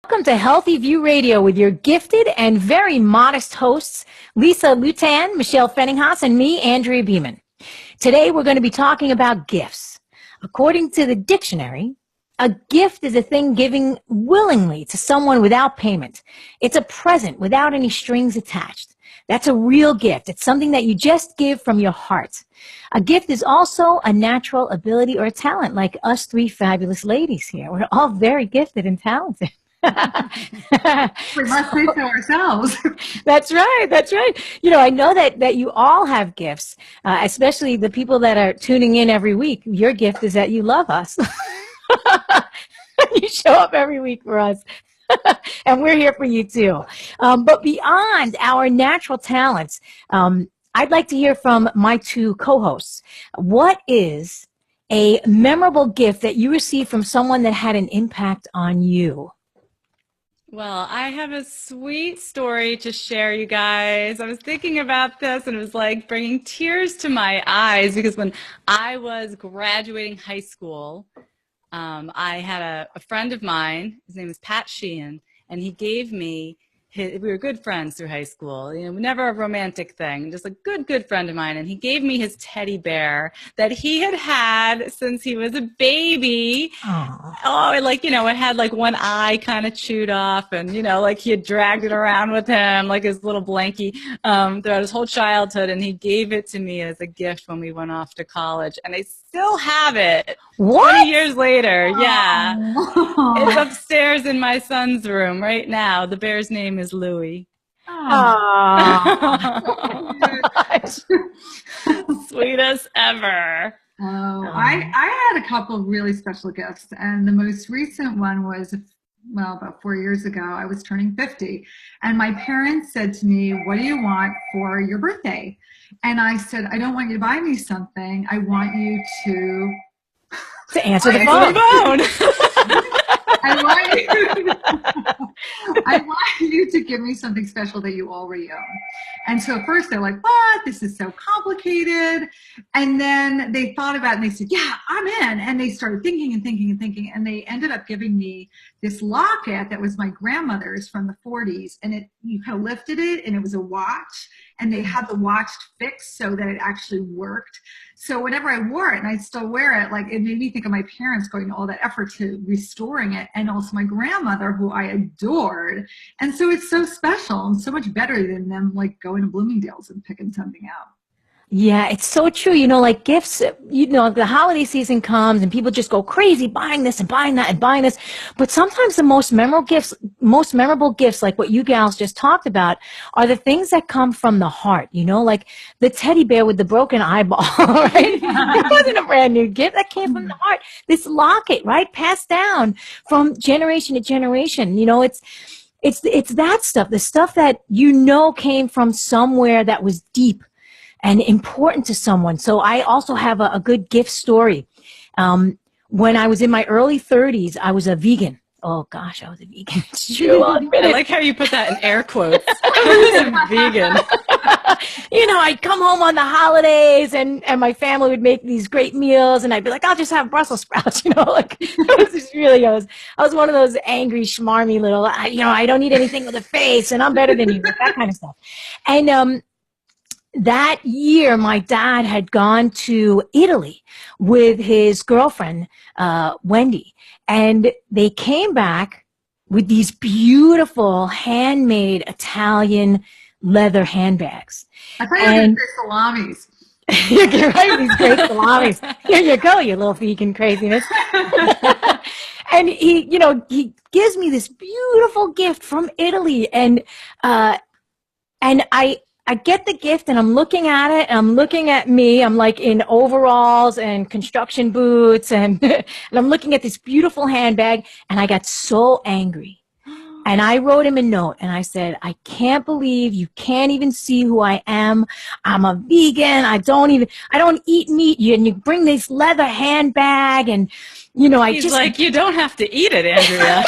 Welcome to Healthy View Radio with your gifted and very modest hosts, Lisa Lewtan, Michelle Pfennighaus, and me, Andrea Beaman. Today we're going to be talking about gifts. According to the dictionary, a gift is a thing given willingly to someone without payment. It's a present without any strings attached. That's a real gift. It's something that you just give from your heart. A gift is also a natural ability or a talent, like us three fabulous ladies here. We're all very gifted and talented. We must say so ourselves. That's right. That's right. You know, I know that you all have gifts, especially the people that are tuning in every week. Your gift is that you love us. You show up every week for us. And we're here for you too. But beyond our natural talents, I'd like to hear from my two co-hosts. What is a memorable gift that you received from someone that had an impact on you? Well, I have a sweet story to share, you guys. I was thinking about this and it was like bringing tears to my eyes because when I was graduating high school, I had a friend of mine, his name is Pat Sheehan, and he gave me we were good friends through high school, never a romantic thing, just a good friend of mine. And he gave me his teddy bear that he had since he was a baby. Aww. Oh, it had like one eye kind of chewed off and, like he had dragged it around with him, like his little blankie, throughout his whole childhood. And he gave it to me as a gift when we went off to college. And I still have it. What? 20 years later. Yeah. Aww. It's upstairs in my son's room right now. The bear's name is Louie. Sweetest ever. I had a couple of really special gifts, and the most recent one was, about 4 years ago. I was turning 50, and my parents said to me, "What do you want for your birthday?" And I said, "I don't want you to buy me something. I want you to answer the phone." I want you to give me something special that you already own. And so at first they're like, "What? This is so complicated." And then they thought about it and they said, "Yeah, I'm in." And they started thinking and thinking and thinking. And they ended up giving me this locket that was my grandmother's from the 40s. And you kind of lifted it and it was a watch. And they had the watch fixed so that it actually worked. So whenever I wore it, and I still wear it, like it made me think of my parents going to all that effort to restoring it, and also my grandmother, who I adored. And so it's so special and so much better than them like going to Bloomingdale's and picking something out. Yeah, it's so true. Like gifts, the holiday season comes and people just go crazy buying this and buying that and buying this. But sometimes the most memorable gifts, like what you gals just talked about, are the things that come from the heart, like the teddy bear with the broken eyeball, right? It wasn't a brand new gift. That came from the heart. This locket, right? Passed down from generation to generation. It's that stuff, the stuff that came from somewhere that was deep and important to someone. So I also have a good gift story. When I was in my early 30s, I was a vegan. Oh gosh, I was a vegan. It's true. I like how you put that in air quotes. I was a vegan. I'd come home on the holidays and my family would make these great meals and I'd be like, "I'll just have Brussels sprouts," I was one of those angry, schmarmy little, I don't eat anything with a face and I'm better than you, that kind of stuff. And, that year, my dad had gone to Italy with his girlfriend, Wendy, and they came back with these beautiful handmade Italian leather handbags. I thought you were going to say salamis. You're right, these great salamis. Here you go, you little vegan craziness. And he gives me this beautiful gift from Italy, and I get the gift and I'm looking at it and I'm looking at me. I'm like in overalls and construction boots and I'm looking at this beautiful handbag and I got so angry. And I wrote him a note and I said, "I can't believe you can't even see who I am. I'm a vegan. I don't eat meat. And you bring this leather handbag and, He's like, "You don't have to eat it, Andrea."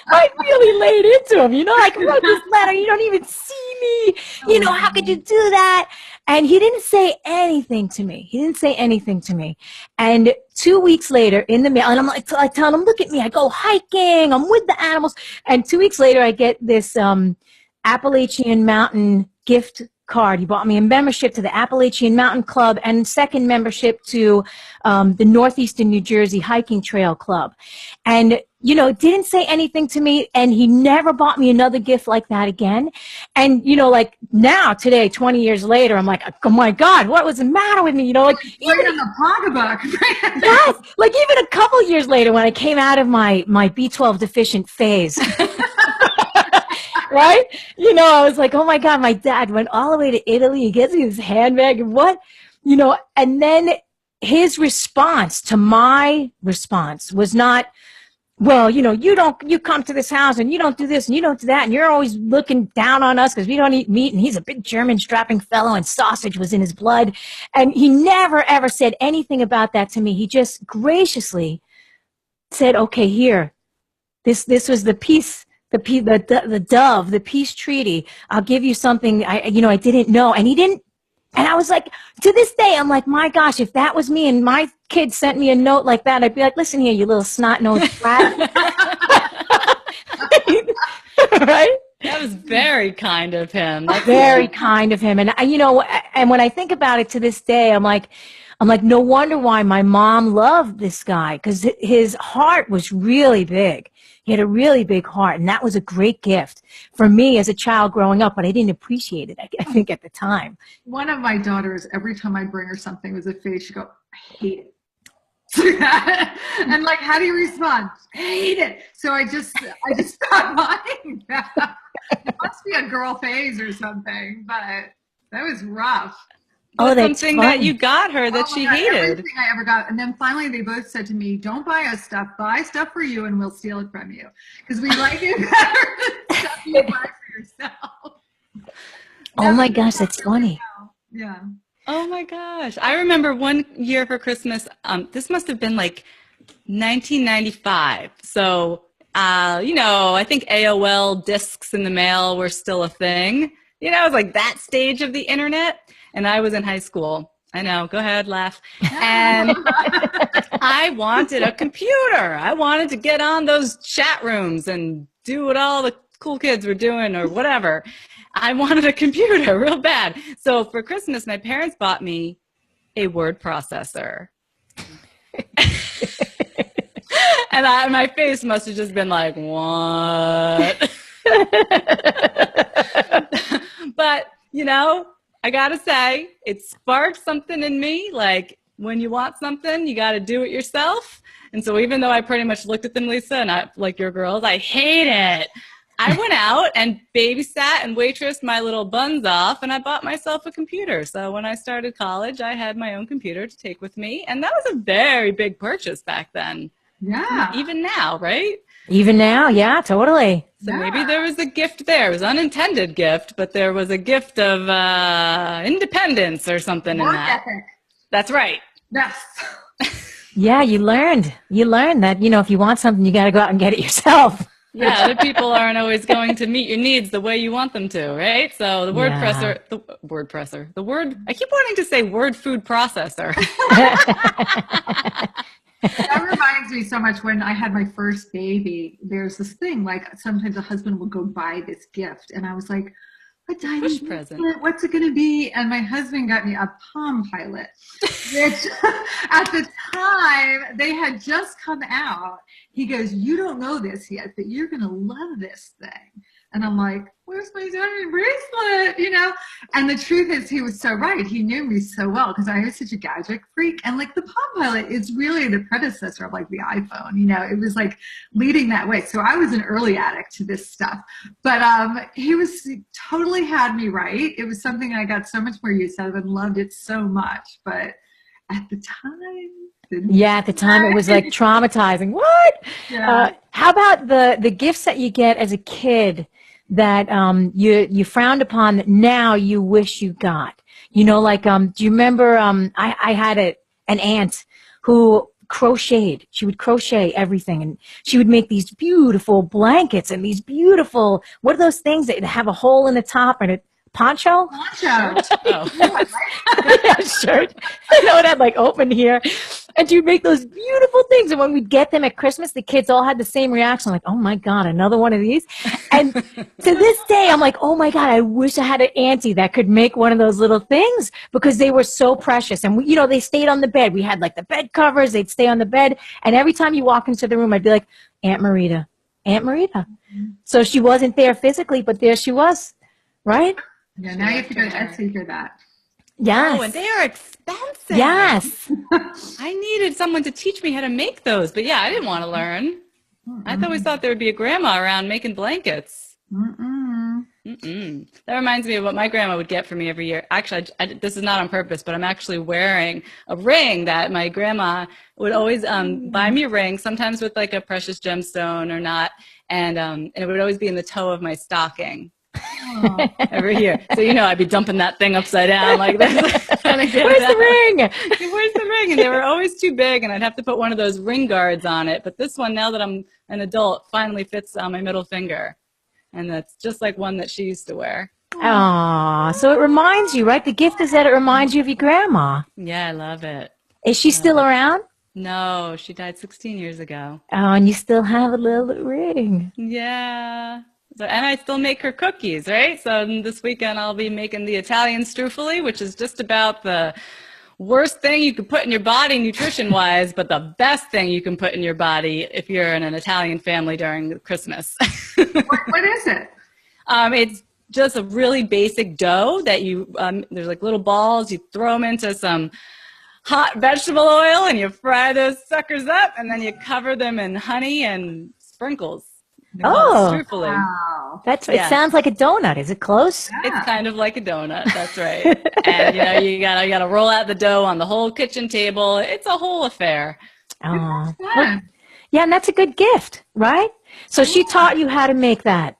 I really laid into him, I wrote this letter. You don't even see me. How could you do that? And he didn't say anything to me. He didn't say anything to me. And 2 weeks later in the mail, and I'm like, I tell him, look at me. I go hiking. I'm with the animals. And 2 weeks later, I get this Appalachian Mountain gift card. He bought me a membership to the Appalachian Mountain Club and second membership to the Northeastern New Jersey Hiking Trail Club. And, you know, didn't say anything to me, and he never bought me another gift like that again. And, you know, like now, today, 20 years later, I'm like, oh my God, what was the matter with me? You know, like even in the pocketbook. yes, like even a couple years later when I came out of my B12 deficient phase. Right? You know, I was like, oh my God, my dad went all the way to Italy. He gets me this handbag and what? You know, and then his response to my response was not, well, you know, you come to this house and you don't do this and you don't do that. And you're always looking down on us because we don't eat meat. And he's a big German strapping fellow and sausage was in his blood. And he never, ever said anything about that to me. He just graciously said, okay, here, this was the peace. The dove, the peace treaty. I'll give you something I didn't know. And he didn't. And I was like, to this day, I'm like, my gosh, if that was me and my kid sent me a note like that, I'd be like, listen here, you little snot-nosed brat. Right? That was very kind of him. That's very kind of him. And you know, and when I think about it to this day, I'm like, no wonder why my mom loved this guy, because his heart was really big. He had a really big heart, and that was a great gift for me as a child growing up, but I didn't appreciate it, I think, at the time. One of my daughters, every time I bring her something with a face, she go, I hate it. And like, how do you respond? I hate it. So I just stopped buying that. It must be a girl phase or something, but that was rough. Oh, that's something fun. that you got her that she hated. Everything I ever got. And then finally they both said to me, don't buy us stuff, buy stuff for you and we'll steal it from you. Because we like it better than stuff you buy for yourself. Oh my gosh, that's funny. Yeah. Oh my gosh. I remember one year for Christmas, this must have been like 1995. So, you know, I think AOL discs in the mail were still a thing. You know, it was like that stage of the internet. And I was in high school. I know. Go ahead, laugh. And I wanted a computer. I wanted to get on those chat rooms and do what all the cool kids were doing or whatever. I wanted a computer real bad. So for Christmas, my parents bought me a word processor. And my face must have just been like, what? But, you know, I gotta say, it sparked something in me. Like, when you want something, you gotta do it yourself. And so even though I pretty much looked at them, Lisa, and I, like your girls, I hate it. I went out and babysat and waitressed my little buns off, and I bought myself a computer. So when I started college, I had my own computer to take with me. And that was a very big purchase back then. Yeah. Even now, right? Even now, yeah, totally. So maybe there was a gift there. It was an unintended gift, but there was a gift of independence or something Work in that. ethic. That's right. Yes. Yeah, you learned that, you know, if you want something, you got to go out and get it yourself. Yeah, other people aren't always going to meet your needs the way you want them to, right? So the word presser, I keep wanting to say word food processor. That reminds me so much when I had my first baby. There's this thing, like sometimes a husband will go buy this gift. And I was like, a dining present. What's it going to be? And my husband got me a Palm Pilot, which at the time they had just come out. He goes, you don't know this yet, but you're going to love this thing. And I'm like, where's my diamond bracelet? You know? And the truth is, he was so right. He knew me so well because I was such a gadget freak. And like the Palm Pilot is really the predecessor of like the iPhone. You know, it was like leading that way. So I was an early addict to this stuff. But he totally had me right. It was something I got so much more use out of and loved it so much. But at the time, at the time it was like traumatizing. What? Yeah. How about the gifts that you get as a kid that you frowned upon that now you wish you got? You know, like do you remember I had an aunt who crocheted. She would crochet everything, and she would make these beautiful blankets and these beautiful, what are those things that have a hole in the top and a poncho. Poncho. Oh. Shirt. You know, it had like open here. And she'd make those beautiful things. And when we'd get them at Christmas, the kids all had the same reaction, like, oh my God, another one of these. And to this day, I'm like, oh my God, I wish I had an auntie that could make one of those little things, because they were so precious. And we, you know, they stayed on the bed. We had like the bed covers. They'd stay on the bed. And every time you walk into the room, I'd be like, Aunt Marita, Aunt Marita. So she wasn't there physically, but there she was. Right? Yeah, now you have to go to Etsy for that. Yes. Oh, and they are expensive. Yes. I needed someone to teach me how to make those, but yeah, I didn't want to learn. I always thought there would be a grandma around making blankets. That reminds me of what my grandma would get for me every year. Actually, this is not on purpose, but I'm actually wearing a ring that my grandma would always buy me a ring, sometimes with like a precious gemstone or not, and it would always be in the toe of my stocking. Every year. So, you know, I'd be dumping that thing upside down like this. Where's the ring? Where's the ring? And they were always too big, and I'd have to put one of those ring guards on it. But this one, now that I'm an adult, finally fits on my middle finger. And that's just like one that she used to wear. Aw, so it reminds you, right? The gift is that it reminds you of your grandma. Yeah, I love it. Is she still around? No, she died 16 years ago. Oh, and you still have a little ring. Yeah. So, and I still make her cookies, right? So this weekend I'll be making the Italian strufoli, which is just about the worst thing you could put in your body nutrition-wise, but the best thing you can put in your body if you're in an Italian family during Christmas. What is it? It's just a really basic dough that you, there's like little balls, you throw them into some hot vegetable oil and you fry those suckers up, and then you cover them in honey and sprinkles. Oh, Strufoli. Wow. That's Yeah. It sounds like a donut. Is it close? It's kind of like a donut. That's right. And you gotta roll out the dough on the whole kitchen table. It's a whole affair. Oh, Fun. yeah, and that's a good gift, right? So she taught you how to make that.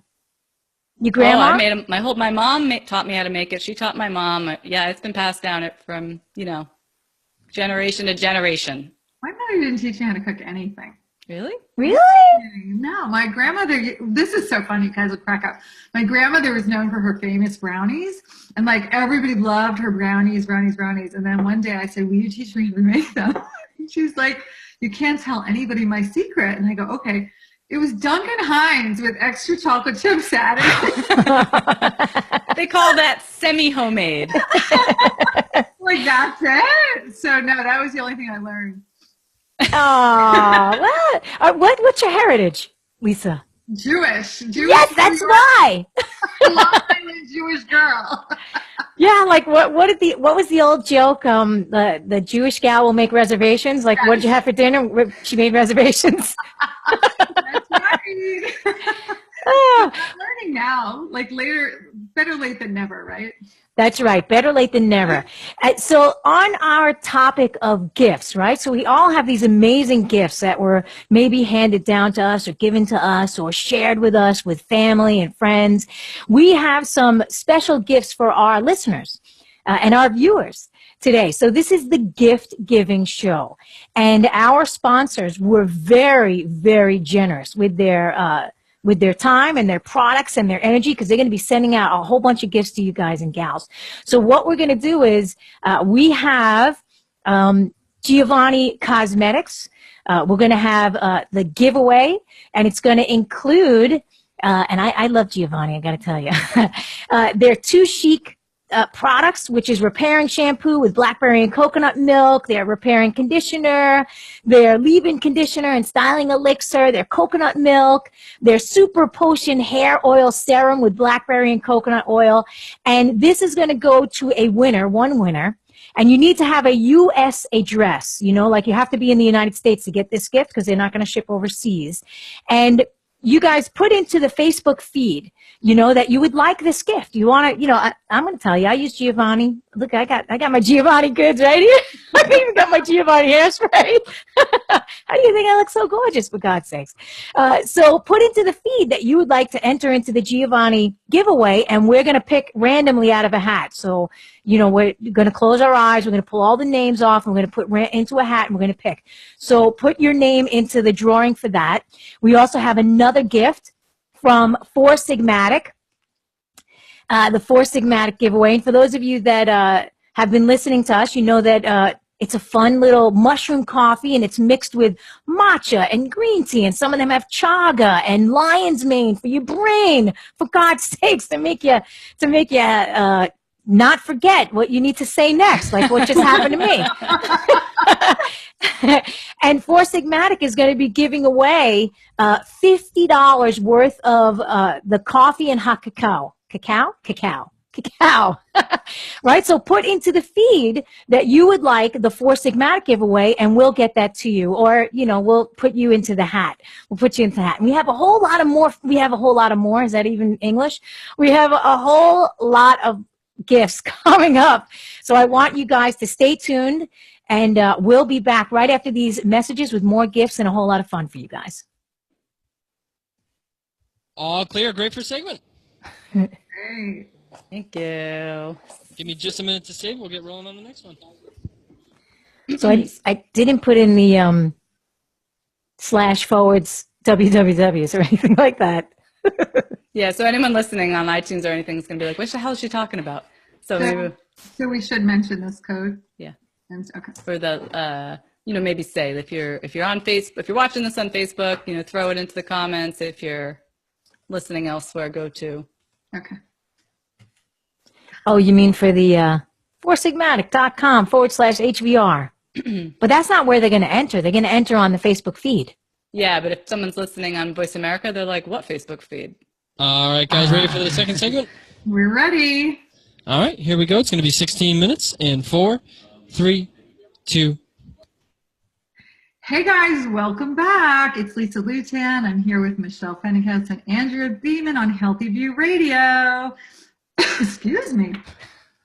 Your grandma? Oh, I made 'em- my mom taught me how to make it. She taught my mom. Yeah, it's been passed down it from generation to generation. My mother didn't teach me how to cook anything. Really? Really? No, my grandmother, this is so funny, you guys will crack up. My grandmother was known for her famous brownies, and like everybody loved her brownies. And then one day I said, will you teach me how to make them? And she's like, you can't tell anybody my secret. And I go, okay. It was Duncan Hines with extra chocolate chips added. They call that semi-homemade. Like, that's it. So no, that was the only thing I learned. Oh, what's your heritage, Lisa? Jewish. Yes, that's why. Long-Island Jewish girl. Yeah, like what was the old joke? The Jewish gal will make reservations. Like, what did you have for dinner? She made reservations. That's right. Oh, I'm learning now. Like later, better late than never, right? that's right. Better late than never. So on our topic of gifts, right? So we all have these amazing gifts that were maybe handed down to us or given to us or shared with us with family and friends. We have some special gifts for our listeners and our viewers today. So this is the gift giving show, and our sponsors were very, very generous with their time and their products and their energy, because they're going to be sending out a whole bunch of gifts to you guys and gals. So what we're going to do is we have Giovanni Cosmetics. We're going to have the giveaway, and it's going to include, and I love Giovanni, I got to tell you, their Too Chic products, which is repairing shampoo with blackberry and coconut milk, their repairing conditioner, their leave-in conditioner and styling elixir, their coconut milk, their super potion hair oil serum with blackberry and coconut oil. And this is going to go to one winner. And you need to have a U.S. address, like you have to be in the United States to get this gift, because they're not going to ship overseas. And you guys put into the Facebook feed, that you would like this gift. You want to, I'm going to tell you, I use Giovanni. Look, I got my Giovanni goods right here. I even got my Giovanni hairspray. How do you think I look so gorgeous, for God's sakes? So put into the feed that you would like to enter into the Giovanni giveaway, and we're going to pick randomly out of a hat. So, we're going to close our eyes. We're going to pull all the names off. And we're going to put into a hat, and we're going to pick. So put your name into the drawing for that. We also have another gift from Four Sigmatic. the Four Sigmatic giveaway. And for those of you that have been listening to us, you know that it's a fun little mushroom coffee, and it's mixed with matcha and green tea, and some of them have chaga and lion's mane for your brain. For God's sakes, to make you not forget what you need to say next, like what just happened to me. And Four Sigmatic is going to be giving away $50 worth of the coffee and hot cacao. Cacao. Right? So put into the feed that you would like the Four Sigmatic giveaway, and we'll get that to you. Or, we'll put you into the hat. We'll put you into the hat. And we have a whole lot of more. Is that even English? We have a whole lot of gifts coming up. So I want you guys to stay tuned, and we'll be back right after these messages with more gifts and a whole lot of fun for you guys. All clear. Great for segment. Great. Thank you. Give me just a minute to save. We'll get rolling on the next one. So I didn't put in the /forwards wwws or anything like that. Yeah, so anyone listening on iTunes or anything is going to be like, what the hell is she talking about? So maybe, so we should mention this code. yeah. Okay. Or the, maybe say if you're on Facebook, if you're watching this on Facebook, throw it into the comments. If you're listening elsewhere, go to. Okay. Oh, you mean for the foursigmatic.com/HVR. But that's not where they're going to enter. They're going to enter on the Facebook feed. Yeah, but if someone's listening on Voice America, they're like, what Facebook feed? All right, guys, ready for the second segment? We're ready. All right, here we go. It's going to be 16 minutes in 4, 3, 2. Hey guys, welcome back. It's Lisa Lewtan. I'm here with Michelle Pfennighaus and Andrea Beaman on Healthy View Radio. Excuse me.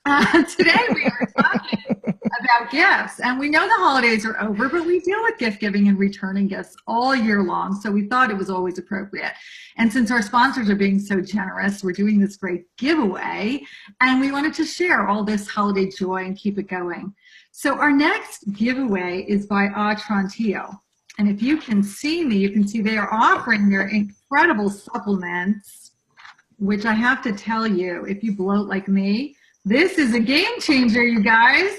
Today we are talking about gifts, and we know the holidays are over, but we deal with gift giving and returning gifts all year long, so we thought it was always appropriate. And since our sponsors are being so generous, we're doing this great giveaway, and we wanted to share all this holiday joy and keep it going. So our next giveaway is by Atrantillo, and if you can see me, you can see they are offering their incredible supplements, which I have to tell you, if you bloat like me, this is a game changer, you guys.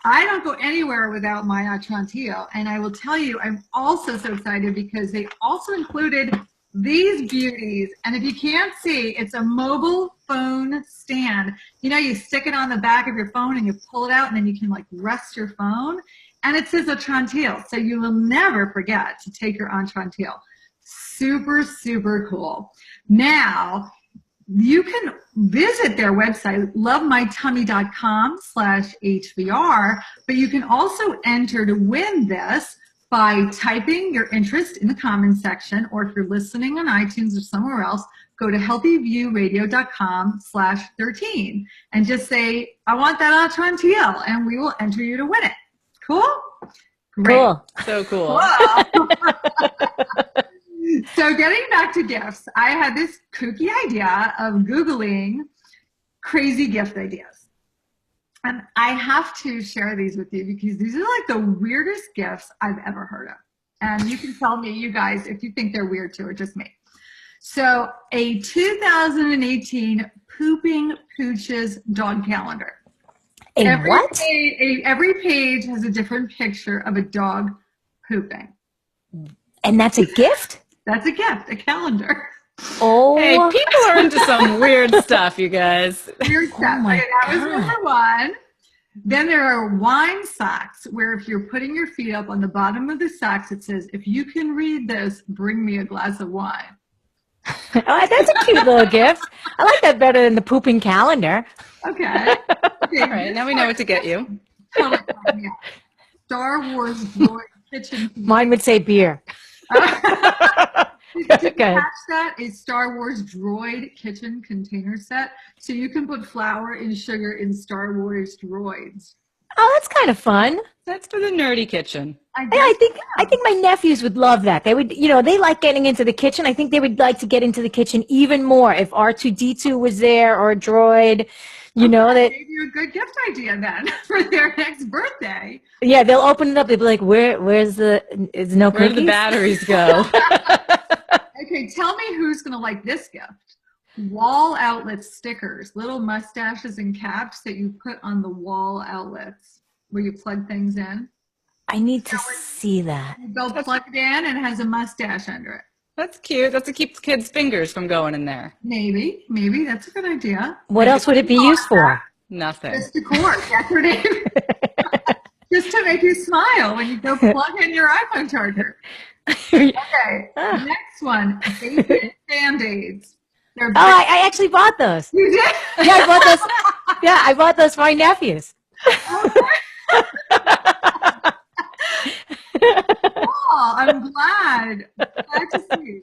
I don't go anywhere without my Atrantillo, and I will tell you, I'm also so excited because they also included these beauties. And if you can't see, it's a mobile phone stand. You stick it on the back of your phone and you pull it out, and then you can rest your phone. And it says Atrantillo, so you will never forget to take your Atrantillo. Super, super cool. Now, you can visit their website, lovemytummy.com/HVR, but you can also enter to win this by typing your interest in the comments section, or if you're listening on iTunes or somewhere else, go to healthyviewradio.com/13 and just say, I want that Atrantillo, and we will enter you to win it. Cool? Great. Cool. So cool. Wow. So getting back to gifts, I had this kooky idea of Googling crazy gift ideas. And I have to share these with you because these are the weirdest gifts I've ever heard of. And you can tell me, you guys, if you think they're weird too, or just me. So a 2018 Pooping Pooches dog calendar. Every page has a different picture of a dog pooping. And that's a gift? That's a gift, a calendar. Oh. Hey, people are into some weird stuff, you guys. Weird stuff. my Okay, that was number one. Then there are wine socks, where if you're putting your feet up on the bottom of the socks, it says, if you can read this, bring me a glass of wine. Oh, that's a cute little gift. I like that better than the pooping calendar. Okay. All right, now we know what to get you. Star Wars droid kitchen. Mine would say beer. Did you Okay. catch that? A Star Wars droid kitchen container set. So you can put flour and sugar in Star Wars droids. Oh, that's kind of fun. That's for the nerdy kitchen. I think my nephews would love that. They would, they like getting into the kitchen. I think they would like to get into the kitchen even more if R2D2 was there, or a droid. That maybe a good gift idea then for their next birthday. Yeah, they'll open it up. They'll be like, "Where's the? Is no Where cookies?" do the batteries go? Okay, tell me who's going to like this gift. wall outlet stickers, little mustaches and caps that you put on the wall outlets where you plug things in. I need to see that. You go plug it in and it has a mustache under it. That's cute. That's to keep the kids' fingers from going in there. Maybe that's a good idea. What else would it be used for? Nothing. Just decor, decorative. Just to make you smile when you go plug in your iPhone charger. Okay, next one, bacon Band-Aids. I actually bought those. You did? Yeah, I bought those. Yeah, I bought those for my nephews. Oh, I'm glad to see.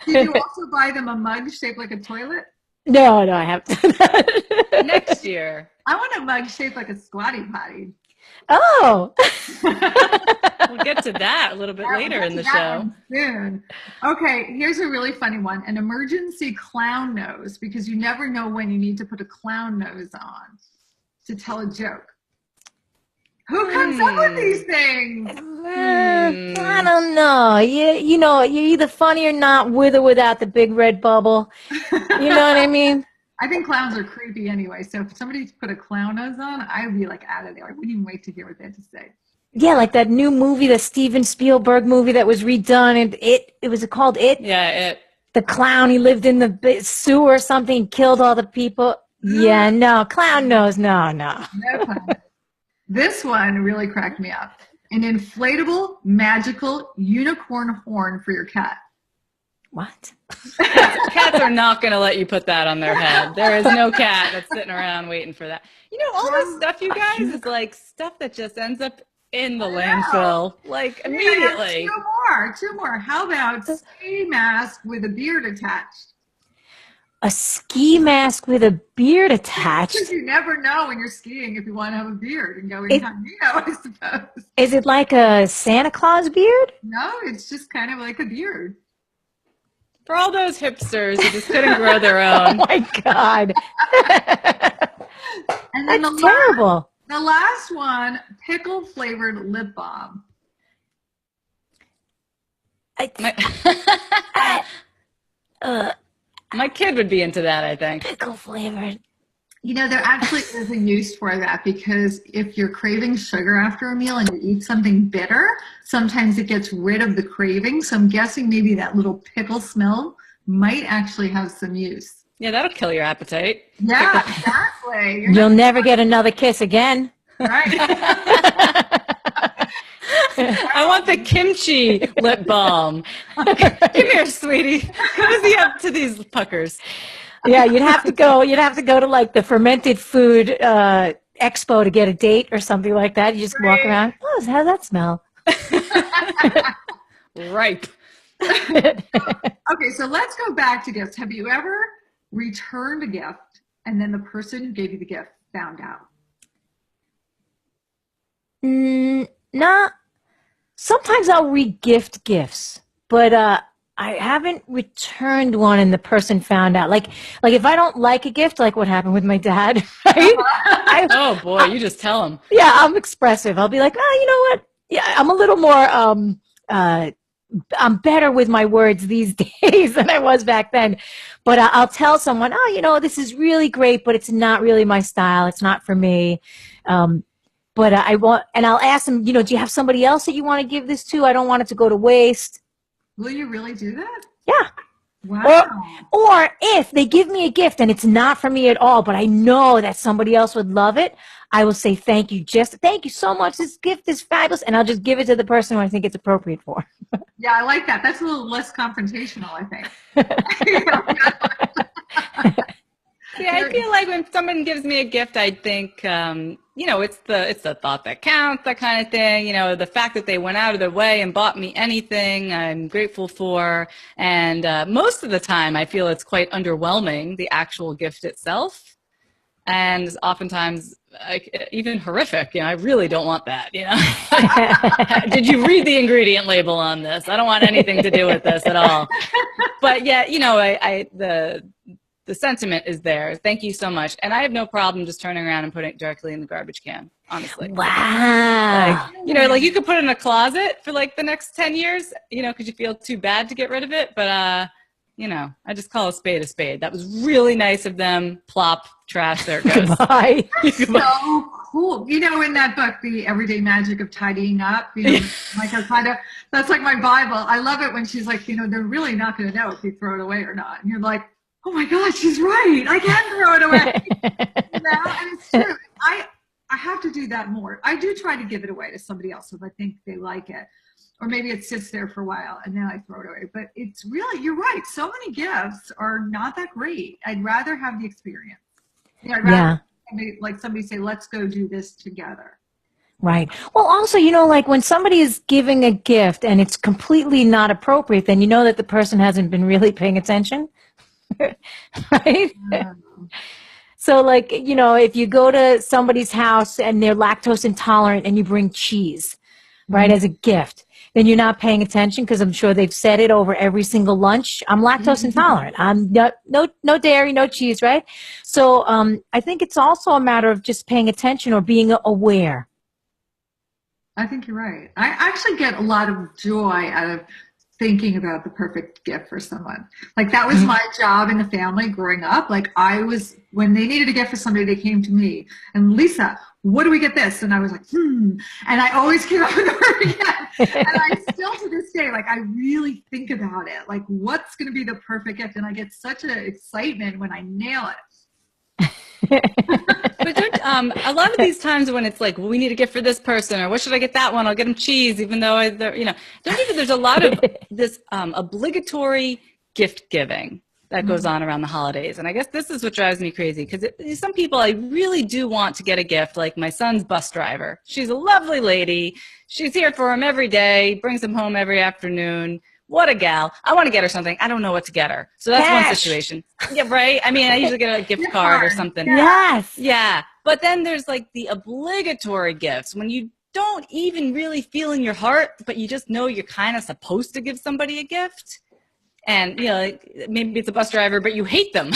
Did you also buy them a mug shaped like a toilet? No, I haven't done that. Next year. I want a mug shaped like a Squatty Potty. Oh. We'll get to that a little bit later in the show. Soon. Okay, here's a really funny one. An emergency clown nose, because you never know when you need to put a clown nose on to tell a joke. Who comes up with these things? I don't know. You know, you're either funny or not, with or without the big red bubble. You know what I mean? I think clowns are creepy anyway. So if somebody put a clown nose on, I'd be like out of there. I wouldn't even wait to hear what they had to say. Yeah, like that new movie, the Steven Spielberg movie that was redone, and it was called It. Yeah, It. The clown, he lived in the sewer or something, killed all the people. Yeah, no, clown nose, no. No clown. This one really cracked me up. An inflatable, magical unicorn horn for your cat. What? Cats are not going to let you put that on their head. There is no cat that's sitting around waiting for that. You know, all this stuff, you guys, is like stuff that just ends up in the landfill, like immediately. Two more. How about ski mask with a beard attached? A ski mask with a beard attached? Because you never know when you're skiing if you want to have a beard and go incognito, I suppose. Is it like a Santa Claus beard? No, it's just kind of like a beard. For all those hipsters who just couldn't grow their own. Oh my God. And then That's terrible. The last one, pickle flavored lip balm. My kid would be into that, I think. Pickle flavored. You know, there actually is a use for that, because if you're craving sugar after a meal and you eat something bitter, sometimes it gets rid of the craving. So I'm guessing maybe that little pickle smell might actually have some use. Yeah, that'll kill your appetite. Yeah, exactly. You'll never get another kiss again. Right. I want the kimchi lip balm. Come here, sweetie. Cozy up to these puckers. Yeah, you'd have to go to like the fermented food expo to get a date or something like that. You just walk around. Oh, how does that smell? Ripe. Okay, so let's go back to gifts. Have you ever returned a gift and then the person who gave you the gift found out? Not. Sometimes I'll re-gift gifts, but I haven't returned one and the person found out. Like if I don't like a gift, like what happened with my dad, right? Oh boy, you just tell him. Yeah, I'm expressive. I'll be like, oh, you know what? Yeah, I'm a little more, I'm better with my words these days than I was back then. But I'll tell someone, oh, you know, this is really great, but it's not really my style. It's not for me. But I want, and I'll ask them, you know, do you have somebody else that you want to give this to? I don't want it to go to waste. Will you really do that? Yeah. Wow. Or if they give me a gift and it's not for me at all, but I know that somebody else would love it, I will say, thank you so much. This gift is fabulous. And I'll just give it to the person who I think it's appropriate for. Yeah, I like that. That's a little less confrontational, I think. Yeah, I feel like when someone gives me a gift, I think, you know, it's the thought that counts, that kind of thing. You know, the fact that they went out of their way and bought me anything, I'm grateful for. And most of the time, I feel it's quite underwhelming, the actual gift itself. And oftentimes, even horrific. You know, I really don't want that. You know, did you read the ingredient label on this? I don't want anything to do with this at all. But yeah, you know, the sentiment is there. Thank you so much. And I have no problem just turning around and putting it directly in the garbage can, honestly. Wow. Like, you know, like you could put it in a closet for like the next 10 years, you know, because you feel too bad to get rid of it. But you know, I just call a spade a spade. That was really nice of them. Plop, trash, there it goes. Goodbye. So cool. You know, in that book, The Everyday Magic of Tidying Up, you know, like I kind of, that's like my Bible. I love it when she's like, you know, they're really not going to know if you throw it away or not. And you're like, oh my God, she's right. I can throw it away. You know? And it's true. I have to do that more. I do try to give it away to somebody else if I think they like it. Or maybe it sits there for a while and then I throw it away. But it's really, you're right. So many gifts are not that great. I'd rather have the experience. You know, I'd rather somebody say, let's go do this together. Right. Well, also, you know, like when somebody is giving a gift and it's completely not appropriate, then you know that the person hasn't been really paying attention. Right? So, like, you know, if you go to somebody's house and they're lactose intolerant and you bring cheese, right, as a gift, then you're not paying attention because I'm sure they've said it over every single lunch. I'm lactose intolerant. I'm no dairy, no cheese, right? So I think it's also a matter of just paying attention or being aware. I think you're right. I actually get a lot of joy out of thinking about the perfect gift for someone. Like that was my job in the family growing up. Like when they needed a gift for somebody, they came to me and Lisa, what do we get this? And I was like, and I always came up with the word again. And I still to this day, like I really think about it. Like what's going to be the perfect gift? And I get such an excitement when I nail it. But don't, a lot of these times when it's like, well, we need a gift for this person, or what should I get that one? I'll get them cheese, even though you know, don't you think there's a lot of this obligatory gift giving that goes on around the holidays? And I guess this is what drives me crazy because some people I really do want to get a gift, like my son's bus driver. She's a lovely lady. She's here for him every day, brings him home every afternoon. What a gal. I want to get her something. I don't know what to get her. So that's one situation. Yeah, right? I mean, I usually get a gift card or something. Yes. Yeah. But then there's like the obligatory gifts when you don't even really feel in your heart, but you just know you're kind of supposed to give somebody a gift. And, you know, like, maybe it's a bus driver, but you hate them.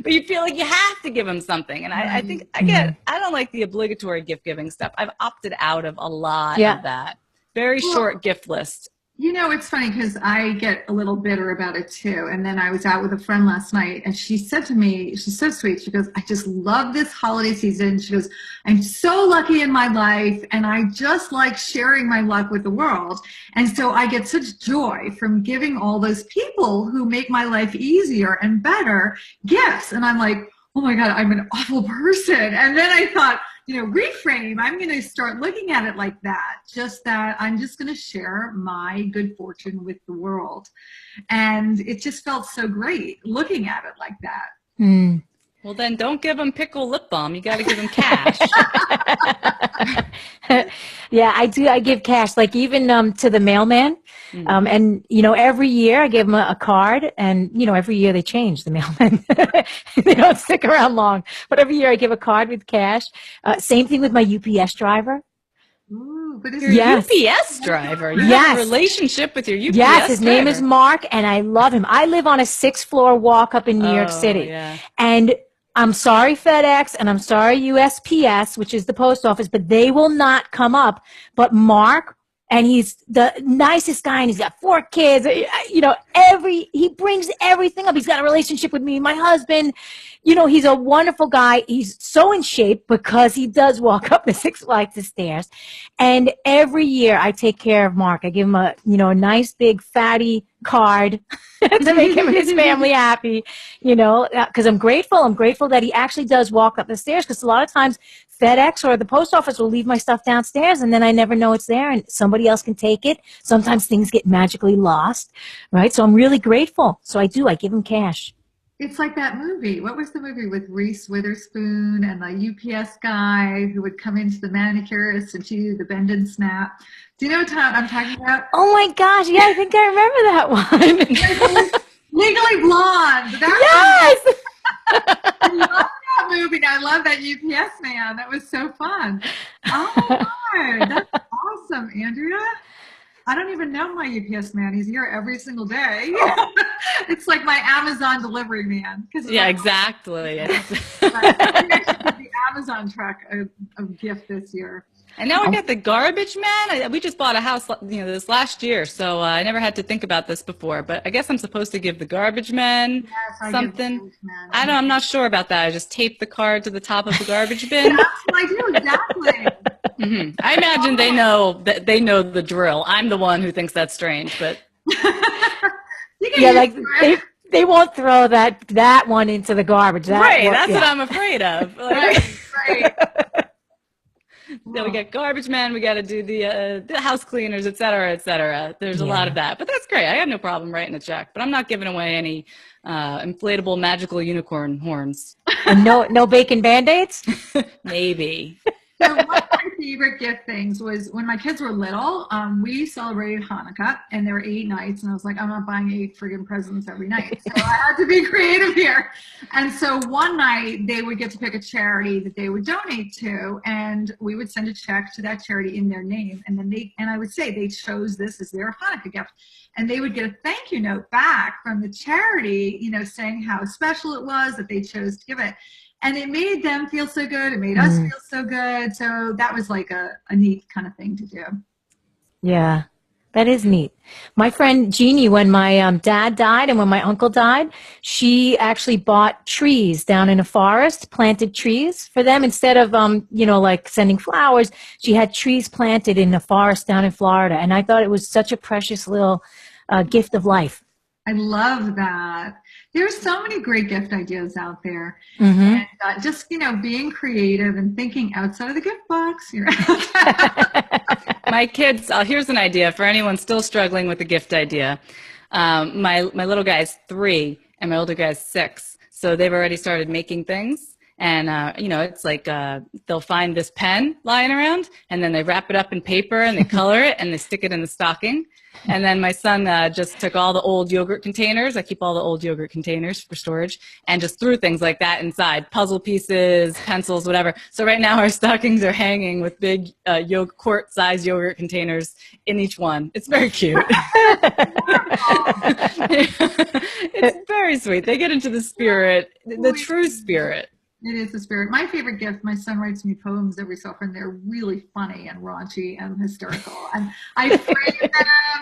But you feel like you have to give them something. And I think, I don't like the obligatory gift giving stuff. I've opted out of a lot of that. Very short gift list. You know, it's funny because I get a little bitter about it too. And then I was out with a friend last night and she said to me, she's so sweet. She goes, I just love this holiday season. She goes, I'm so lucky in my life and I just like sharing my luck with the world. And so I get such joy from giving all those people who make my life easier and better gifts. And I'm like, oh my God, I'm an awful person. And then I thought, you know, reframe, I'm going to start looking at it like that, just that I'm just going to share my good fortune with the world. And it just felt so great looking at it like that. Well, then don't give them pickle lip balm. You got to give them cash. Yeah, I do. I give cash, like even to the mailman. And, you know, every year I give them a card and, you know, every year they change the mailman. They don't stick around long. But every year I give a card with cash. Same thing with my UPS driver. Ooh, but Your UPS driver. You have a relationship with your UPS Yes, his driver. name is Mark, and I love him. I live on a 6th floor walk up in New York City. Yeah. And I'm sorry, FedEx, and I'm sorry, USPS, which is the post office, but they will not come up. But Mark, and he's the nicest guy, and he's got 4 kids. You know, he brings everything up. He's got a relationship with me, my husband. You know, he's a wonderful guy. He's so in shape because he does walk up the 6 flights of stairs. And every year I take care of Mark. I give him a nice big fatty card to make him and his family happy, you know, because I'm grateful. I'm grateful that he actually does walk up the stairs because a lot of times FedEx or the post office will leave my stuff downstairs and then I never know it's there and somebody else can take it. Sometimes things get magically lost, right? So I'm really grateful. So I give him cash. It's like that movie. What was the movie with Reese Witherspoon and the UPS guy who would come into the manicurist and she do the bend and snap? Do you know what I'm talking about? Oh my gosh. Yeah, I think I remember that one. Legally Blonde. Yes! I love that movie. I love that UPS man. That was so fun. Oh my God. That's awesome, Andrea. I don't even know my UPS man. He's here every single day. It's like my Amazon delivery man. Yeah, exactly. I think I should give the Amazon truck a gift this year. And now we got the garbage man. We just bought a house, this last year, so I never had to think about this before. But I guess I'm supposed to give the garbage man something. I'm not sure about that. I just tape the card to the top of the garbage bin. That's what I do, exactly. I imagine they know the drill. I'm the one who thinks that's strange, but yeah, like they won't throw that one into the garbage. That's what I'm afraid of. Right. We got garbage men. We got to do the house cleaners, et cetera, et cetera. There's a lot of that, but that's great. I have no problem writing a check, but I'm not giving away any inflatable magical unicorn horns. And no bacon Band-Aids? Maybe. So one of my favorite gift things was when my kids were little, we celebrated Hanukkah, and there were 8 nights, and I was like, I'm not buying 8 friggin' presents every night. So I had to be creative here. And so one night they would get to pick a charity that they would donate to, and we would send a check to that charity in their name. And then I would say they chose this as their Hanukkah gift. And they would get a thank you note back from the charity, saying how special it was that they chose to give it. And it made them feel so good. It made us feel so good. So that was like a neat kind of thing to do. Yeah, that is neat. My friend Jeannie, when my dad died and when my uncle died, she actually bought trees down in a forest, planted trees for them instead of, like sending flowers. She had trees planted in the forest down in Florida. And I thought it was such a precious little gift of life. I love that. There's so many great gift ideas out there. Mm-hmm. And just, being creative and thinking outside of the gift box. My kids, here's an idea for anyone still struggling with the gift idea. My little guy's 3 and my older guy's 6. So they've already started making things. And, it's like they'll find this pen lying around and then they wrap it up in paper and they color it and they stick it in the stocking. And then my son just took all the old yogurt containers. I keep all the old yogurt containers for storage and just threw things like that inside, puzzle pieces, pencils, whatever. So right now our stockings are hanging with big quart-sized yogurt containers in each one. It's very cute. It's very sweet. They get into the spirit, the true spirit. It is the spirit. My favorite gift, my son writes me poems every so often. They're really funny and raunchy and hysterical. And I frame them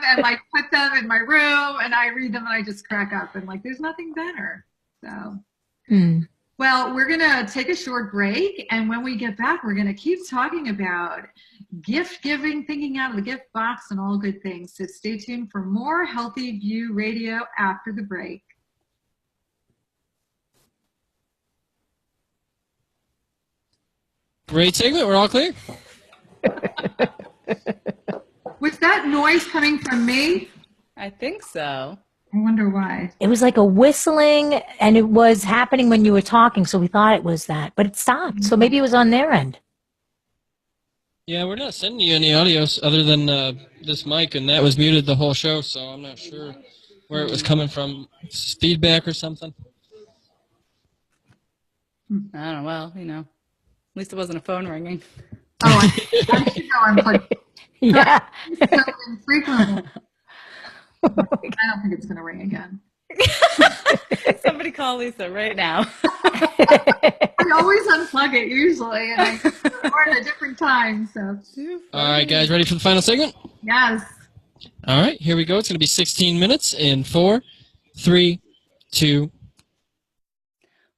and put them in my room and I read them and I just crack up and there's nothing better. So, Well, we're going to take a short break. And when we get back, we're going to keep talking about gift giving, thinking out of the gift box and all good things. So stay tuned for more Healthy View Radio after the break. Great segment. We're all clear. Was that noise coming from me? I think so. I wonder why. It was like a whistling, and it was happening when you were talking, so we thought it was that. But it stopped, so maybe it was on their end. Yeah, we're not sending you any audios other than this mic, and that was muted the whole show, so I'm not sure where it was coming from. Feedback or something? I don't know. Well, at least it wasn't a phone ringing. Oh, I should go unplug. Yeah. So infrequently. I don't think it's going to ring again. Somebody call Lisa right now. I always unplug it usually, and I record at a different time. So. All right, guys, ready for the final segment? Yes. All right, here we go. It's going to be 16 minutes in 4, 3, 2.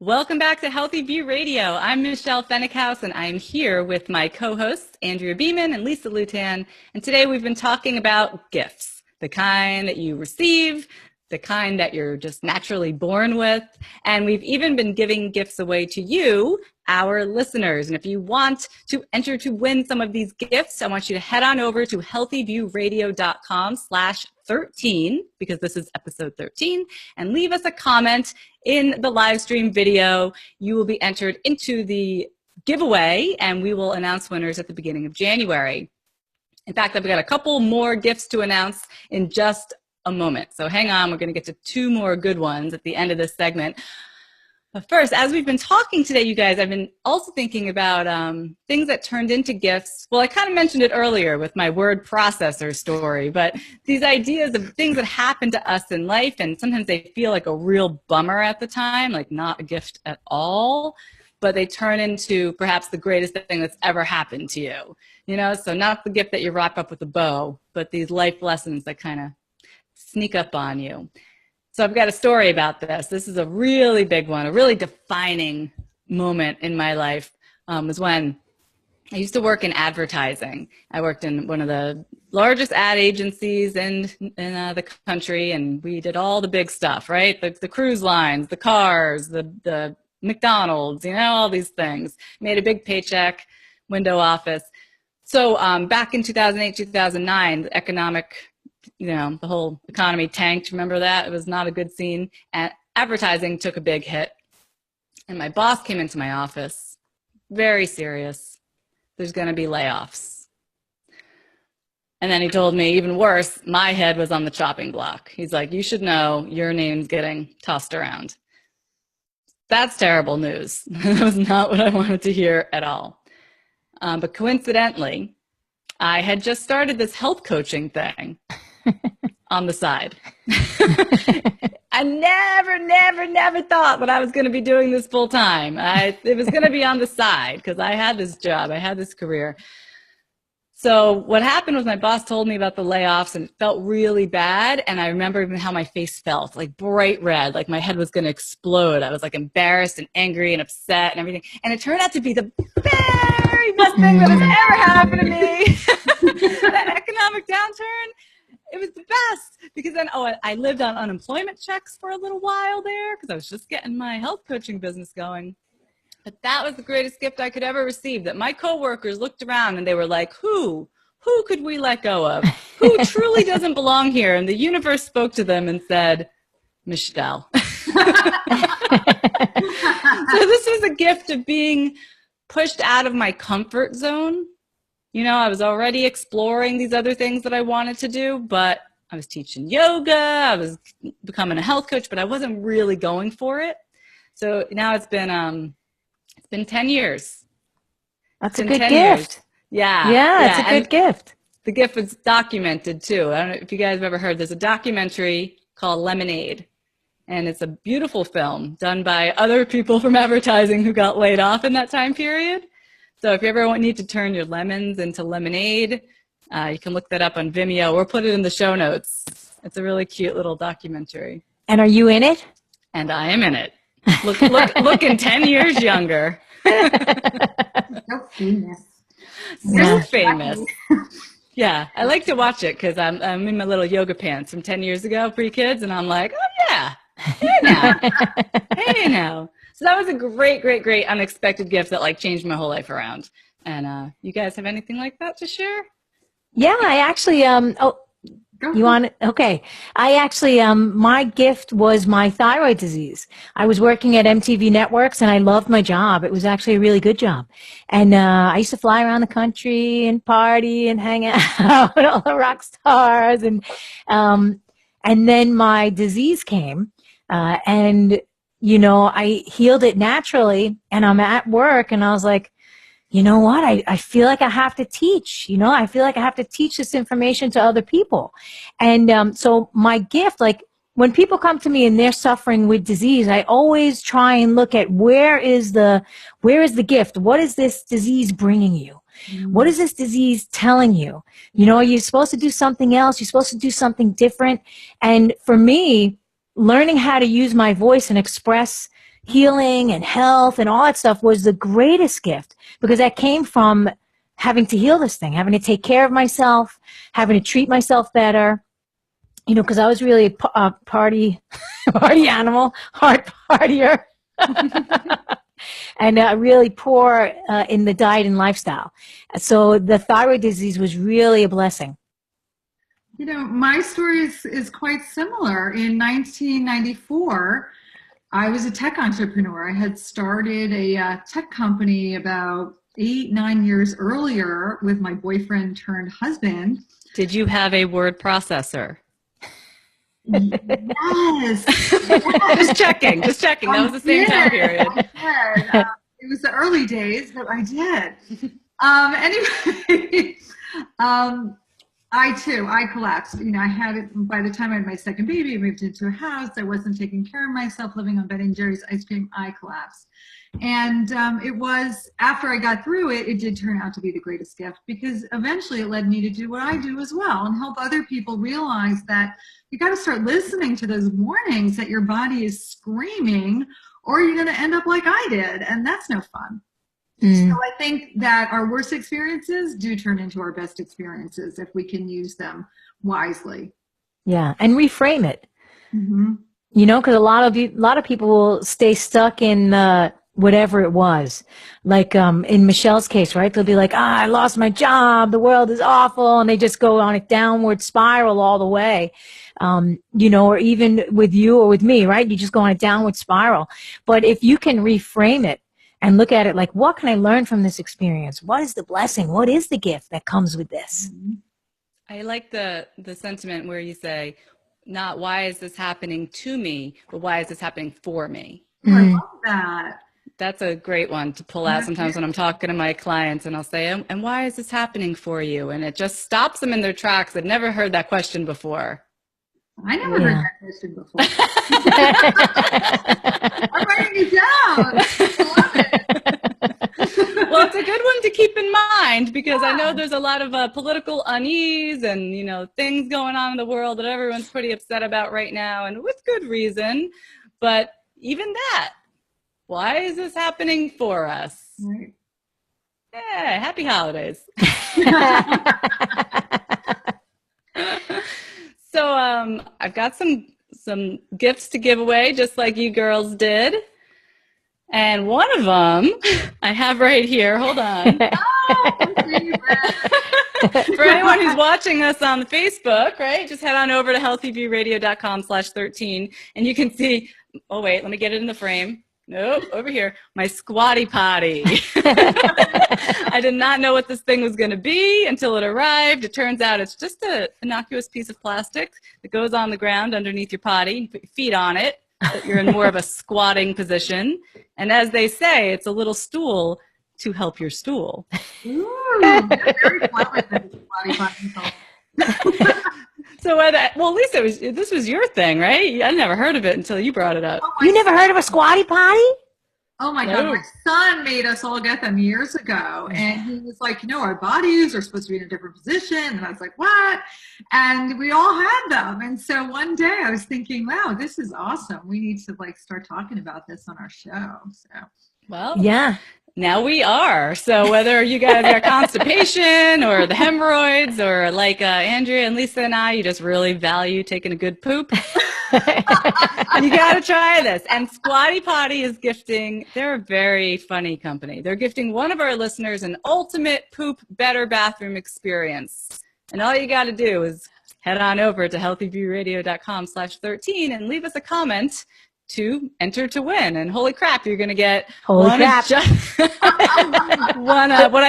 Welcome back to Healthy View Radio. I'm Michelle Pfennighaus, and I'm here with my co-hosts, Andrea Beaman and Lisa Lewtan. And today we've been talking about gifts, the kind that you receive, the kind that you're just naturally born with. And we've even been giving gifts away to you, our listeners. And if you want to enter to win some of these gifts, I want you to head on over to healthyviewradio.com/13, because this is episode 13, and leave us a comment in the live stream video. You will be entered into the giveaway, and we will announce winners at the beginning of January. In fact, I've got a couple more gifts to announce in just a moment. So hang on, we're going to get to 2 more good ones at the end of this segment. But first, as we've been talking today, you guys, I've been also thinking about things that turned into gifts. Well, I kind of mentioned it earlier with my word processor story, but these ideas of things that happen to us in life, and sometimes they feel like a real bummer at the time, like not a gift at all. but they turn into perhaps the greatest thing that's ever happened to you. You know, so not the gift that you wrap up with a bow, but these life lessons that kind of sneak up on you. So I've got a story about this. This is a really big one, a really defining moment in my life. Was when I used to work in advertising. I worked in one of the largest ad agencies in the country, and we did all the big stuff, right? The cruise lines, the cars, the McDonald's, you know, all these things. Made a big paycheck, window office. So back in 2008, 2009, the economic, you know, the whole economy tanked. Remember that? It was not a good scene. And advertising took a big hit. And my boss came into my office, very serious. There's going to be layoffs. And then he told me, even worse, my head was on the chopping block. He's like, you should know your name's getting tossed around. That's terrible news. That was not what I wanted to hear at all. But coincidentally, I had just started this health coaching thing on the side. I never thought that I was going to be doing this full time. It was going to be on the side because I had this job. I had this career. So what happened was my boss told me about the layoffs, and it felt really bad. And I remember even how my face felt, like bright red, like my head was going to explode. I was like embarrassed and angry and upset and everything. And it turned out to be the very best thing that has ever happened to me. That economic downturn. It was the best because then, I lived on unemployment checks for a little while there because I was just getting my health coaching business going. But that was the greatest gift I could ever receive, that my coworkers looked around and they were like, who could we let go of? Who truly doesn't belong here? And the universe spoke to them and said, Michelle. So this was a gift of being pushed out of my comfort zone. You know, I was already exploring these other things that I wanted to do, but I was teaching yoga, I was becoming a health coach, but I wasn't really going for it. So now it's been 10 years. That's a good gift. Yeah. It's a good gift. The gift was documented too. I don't know if you guys have ever heard, there's a documentary called Lemonade. And it's a beautiful film done by other people from advertising who got laid off in that time period. So if you ever need to turn your lemons into lemonade, you can look that up on Vimeo or put it in the show notes. It's a really cute little documentary. And are you in it? And I am in it. Looking 10 years younger. So famous. So famous. Yeah, I like to watch it because I'm in my little yoga pants from 10 years ago, pre-kids, and I'm like, oh yeah, hey now, hey now. So that was a great unexpected gift that like changed my whole life around. And you guys have anything like that to share? Yeah, I actually you want it? Okay. I actually my gift was my thyroid disease. I was working at MTV Networks and I loved my job. It was actually a really good job. And I used to fly around the country and party and hang out with all the rock stars, and then my disease came and you know, I healed it naturally, and I'm at work and I was like, you know what? I feel like I have to teach, you know, I feel like I have to teach this information to other people. And so my gift, like when people come to me and they're suffering with disease, I always try and look at where is the gift? What is this disease bringing you? What is this disease telling you? You know, you're supposed to do something else. You're supposed to do something different. And for me, learning how to use my voice and express healing and health and all that stuff was the greatest gift, because that came from having to heal this thing, having to take care of myself, having to treat myself better, you know, because I was really a party animal, hard partier, and really poor in the diet and lifestyle. So the thyroid disease was really a blessing. You know, my story is quite similar. In 1994, I was a tech entrepreneur. I had started a tech company about 8-9 years earlier with my boyfriend turned husband. Did you have a word processor? Yes. Just checking. That was the same time period. I did. It was the early days, but I did. Anyway, I collapsed. I had it by the time I had my second baby, I moved into a house. I wasn't taking care of myself, living on Ben and Jerry's ice cream. I collapsed. And it was after I got through it, it did turn out to be the greatest gift, because eventually it led me to do what I do as well and help other people realize that you got to start listening to those warnings that your body is screaming, or you're going to end up like I did. And that's no fun. So I think that our worst experiences do turn into our best experiences if we can use them wisely. Yeah, and reframe it. Mm-hmm. Because a lot of people will stay stuck in whatever it was. Like in Michelle's case, right? They'll be like, I lost my job, the world is awful, and they just go on a downward spiral all the way. Or even with you or with me, right? You just go on a downward spiral. But if you can reframe it and look at it like, what can I learn from this experience? What is the blessing? What is the gift that comes with this? I like the sentiment where you say, not why is this happening to me, but why is this happening for me? I love that. That's a great one to pull out sometimes when I'm talking to my clients, and I'll say, and why is this happening for you? And it just stops them in their tracks. I've never heard that question before. I never heard that question before. I'm writing it down. I love it. Well, it's a good one to keep in mind, because I know there's a lot of political unease and, things going on in the world that everyone's pretty upset about right now, and with good reason. But even that, why is this happening for us? Right. Yeah, happy holidays. So I've got some gifts to give away, just like you girls did. And one of them I have right here. Hold on. For anyone who's watching us on Facebook, right, just head on over to healthyviewradio.com/13, and you can see, oh, wait, let me get it in the frame. Nope, over here, my Squatty Potty. I did not know what this thing was going to be until it arrived. It turns out it's just an innocuous piece of plastic that goes on the ground underneath your potty. You put your feet on it, so you're in more of a squatting position. And as they say, it's a little stool to help your stool. Ooh, very clever, the Squatty Potty. So, well, Lisa, this was your thing, right? I never heard of it until you brought it up. You never heard of a Squatty Potty? Oh my God, my son made us all get them years ago. And he was like, our bodies are supposed to be in a different position. And I was like, what? And we all had them. And so one day I was thinking, wow, this is awesome. We need to start talking about this on our show. So, well, yeah. Now we are. So whether you guys got constipation or the hemorrhoids, or like Andrea and Lisa and I, you just really value taking a good poop, you got to try this. And Squatty Potty is gifting, they're a very funny company. They're gifting one of our listeners an ultimate poop better bathroom experience. And all you got to do is head on over to healthyviewradio.com/13 and leave us a comment to enter to win. And holy crap, you're going to get what I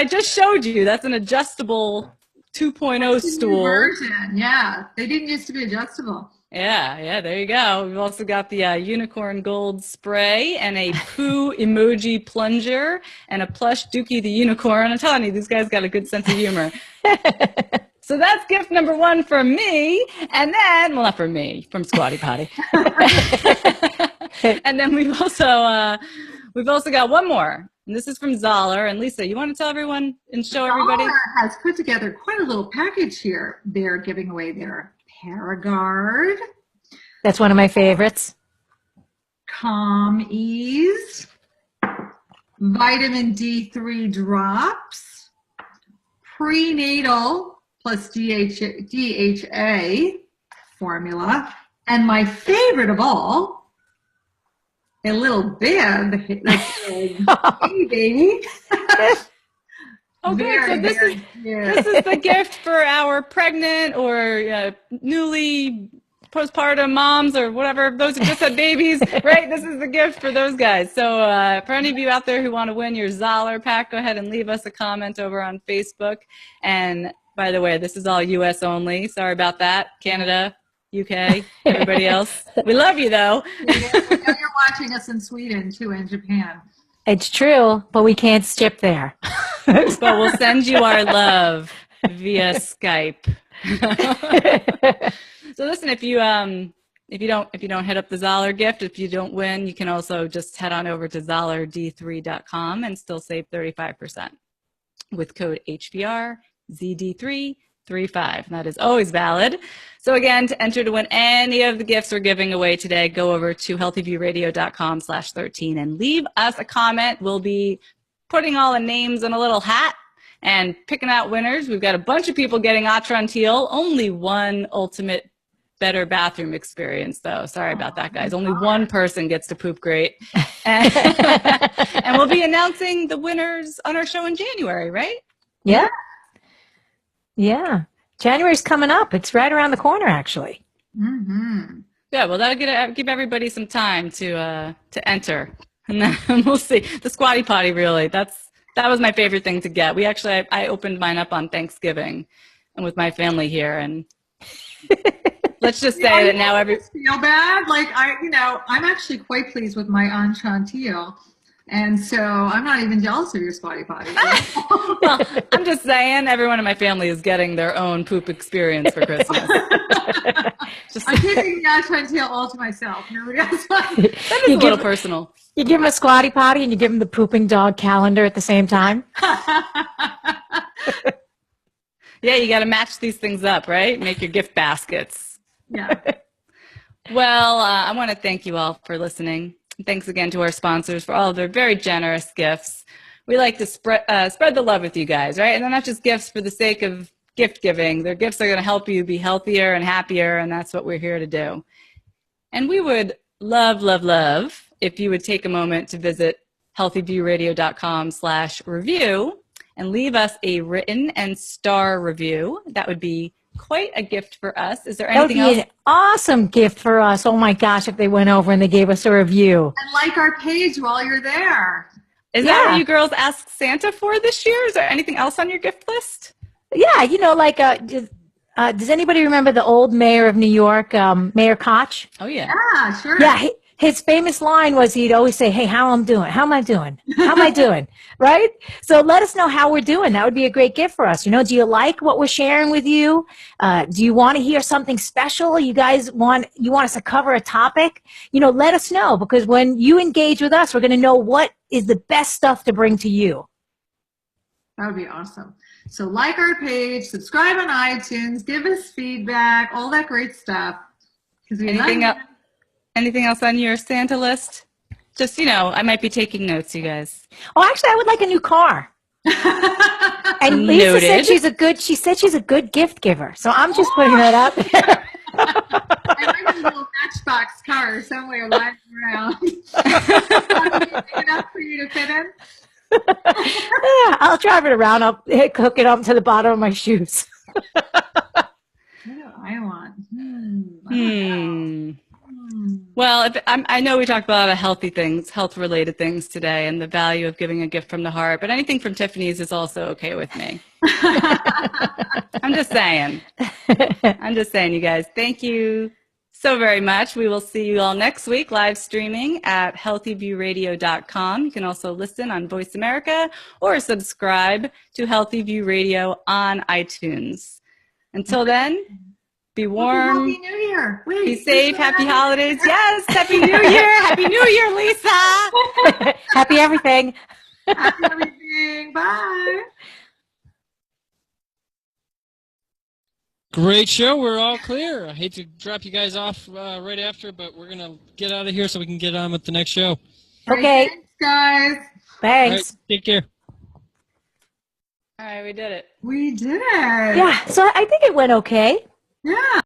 just showed you. That's an adjustable 2.0 stool version. Yeah, they didn't used to be adjustable. Yeah, there you go. We've also got the unicorn gold spray and a poo emoji plunger and a plush Dookie the unicorn. I'm telling you, these guys got a good sense of humor. So that's gift number one from me. And then, well, not from me, from Squatty Potty. And then we've also got one more. And this is from Zoller. And Lisa, you want to tell everyone and show everybody? Zoller has put together quite a little package here. They're giving away their Paragard. That's one of my favorites. Calm Ease. Vitamin D3 drops. Prenatal plus DHA formula. And my favorite of all, a little bib. Hey, baby. Okay, so this is the gift for our pregnant or newly postpartum moms or whatever, those who just had babies, right? This is the gift for those guys. So for any of you out there who want to win your Zoller pack, go ahead and leave us a comment over on Facebook. And by the way, this is all U.S. only. Sorry about that. Canada, UK, everybody else. We love you, though. We know you're watching us in Sweden, too, and Japan. It's true, but we can't ship there. But we'll send you our love via Skype. So listen, if you don't hit up the Zoller gift, if you don't win, you can also just head on over to zollerd3.com and still save 35% with code HBR ZD335. And that is always valid. So again, to enter to win any of the gifts we're giving away today, go over to healthyviewradio.com/13 and leave us a comment. We'll be putting all the names in a little hat and picking out winners. We've got a bunch of people getting Atrantil. Only one ultimate better bathroom experience, though. Sorry about that, guys. Only one person gets to poop great. And, and we'll be announcing the winners on our show in January, right? Yeah. Yeah. January's coming up. It's right around the corner, actually. Mm-hmm. Yeah, well, that'll give everybody some time to enter. And then we'll see. The Squatty Potty, really. That was my favorite thing to get. I opened mine up on Thanksgiving and with my family here, and let's just say that now feel bad. Like I'm actually quite pleased with my Atrantil, and so I'm not even jealous of your Squatty Potty. Well, I'm just saying, everyone in my family is getting their own poop experience for Christmas. I'm keeping the Atrantil all to myself. Nobody else. That is a little personal. You give him a Squatty Potty and you give him the pooping dog calendar at the same time. Yeah, you got to match these things up, right? Make your gift baskets. Yeah. Well, I want to thank you all for listening. Thanks again to our sponsors for all of their very generous gifts. We like to spread the love with you guys, right? And they're not just gifts for the sake of gift giving. They're gifts that are going to help you be healthier and happier, and that's what we're here to do. And we would love, love, love if you would take a moment to visit healthyviewradio.com/review and leave us a written and star review. That would be quite a gift for us. Is there anything else? That would be an awesome gift for us. Oh my gosh, if they went over and they gave us a review. And like our page while you're there. Is that what you girls asked Santa for this year? Is there anything else on your gift list? Yeah, does anybody remember the old mayor of New York, Mayor Koch? Oh, yeah. Yeah, sure. Yeah, his famous line was he'd always say, hey, how am I doing? How am I doing? How am I doing? Right? So let us know how we're doing. That would be a great gift for us. Do you like what we're sharing with you? Do you want to hear something special? You guys want us to cover a topic? Let us know, because when you engage with us, we're going to know what is the best stuff to bring to you. That would be awesome. So like our page, subscribe on iTunes, give us feedback, all that great stuff. Anything else on your Santa list? Just, I might be taking notes, you guys. Oh, actually, I would like a new car. And Lisa said she's a good gift giver. So I'm just putting that out there. I might have a little Matchbox car somewhere lying around. Big enough for you to fit in? Yeah, I'll drive it around. I'll hook it up to the bottom of my shoes. What do I want? Well, I know we talked about a lot of healthy things, health-related things today, and the value of giving a gift from the heart, but anything from Tiffany's is also okay with me. I'm just saying, you guys. Thank you so very much. We will see you all next week live streaming at healthyviewradio.com. You can also listen on Voice America or subscribe to Healthy View Radio on iTunes. Until then, be warm. Happy New Year. Be safe. Happy holidays. Yes. Happy New Year. Happy New Year, Lisa. Happy everything. Happy everything. Bye. Great show. We're all clear. I hate to drop you guys off right after, but we're going to get out of here so we can get on with the next show. Okay. Thanks, guys. Thanks. All right, take care. All right. We did it. We did it. Yeah. So I think it went okay. Yeah.